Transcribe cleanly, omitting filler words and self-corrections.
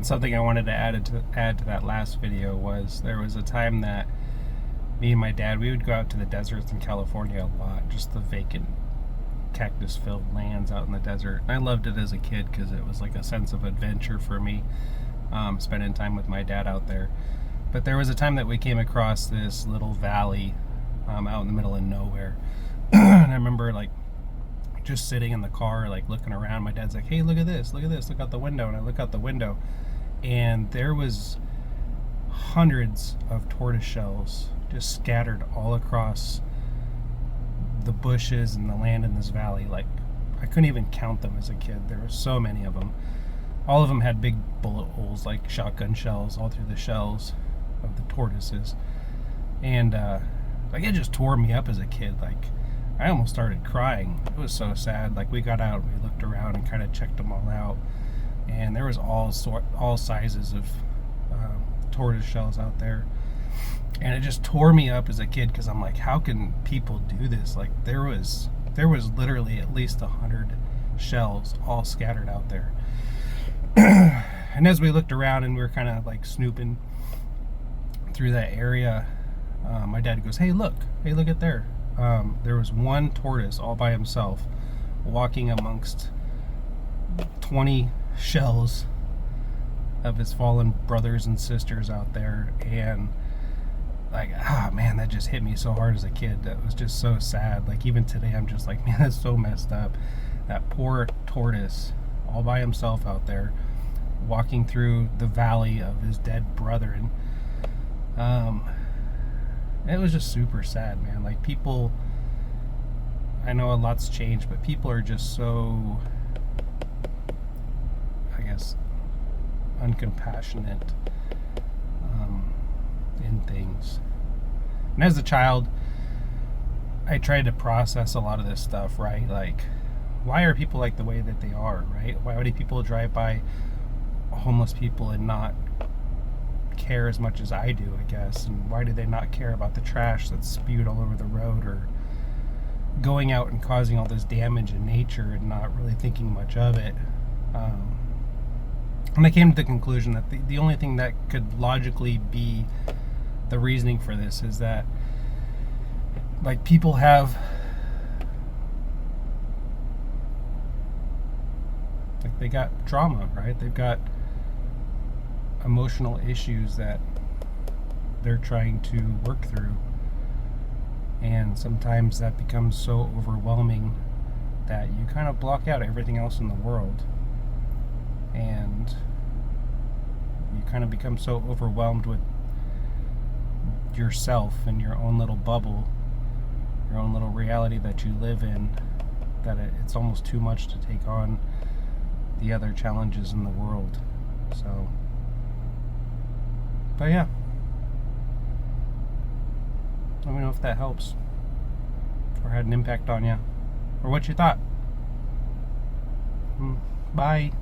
something I wanted to add to that last video was there was a time that me and my dad, we would go out to the deserts in California a lot, just the vacant cactus-filled lands out in the desert. I loved it as a kid because it was like a sense of adventure for me, spending time with my dad out there. But there was a time that we came across this little valley out in the middle of nowhere. And I remember like just sitting in the car, like looking around. My dad's like, "Hey, look at this, look out the window." And I look out the window, and there was hundreds of tortoise shells just scattered all across the bushes and the land in this valley. Like, I couldn't even count them as a kid. There were so many of them. All of them had big bullet holes, like shotgun shells, all through the shells of the tortoises. And like, it just tore me up as a kid. Like, I almost started crying. It was so sad. Like, we got out and we looked around and kind of checked them all out, and there was all sizes of tortoise shells out there. And it just tore me up as a kid because I'm like, how can people do this? Like, there was literally at least 100 shells all scattered out there. And as we looked around and we were kind of like snooping through that area, my dad goes, hey look at there. There was one tortoise all by himself walking amongst 20 shells of his fallen brothers and sisters out there. And like, man, that just hit me so hard as a kid. That was just so sad. Like, even today I'm just like, man, that's so messed up. That poor tortoise all by himself out there walking through the valley of his dead brethren. It was just super sad, man. Like, people, I know a lot's changed, but people are just so, I guess, uncompassionate in things. And as a child, I tried to process a lot of this stuff, right? Like, why are people like the way that they are, right? Why do people drive by homeless people and not care as much as I do, I guess? And why do they not care about the trash that's spewed all over the road, or going out and causing all this damage in nature and not really thinking much of it? And I came to the conclusion that the only thing that could logically be the reasoning for this is that, like, people have, like, they got trauma, right? They've got emotional issues that they're trying to work through, and sometimes that becomes so overwhelming that you kind of block out everything else in the world, and you kind of become so overwhelmed with yourself and your own little bubble, your own little reality that you live in, that it's almost too much to take on the other challenges in the world. So, but yeah, let me know if that helps or had an impact on you, or what you thought. Bye.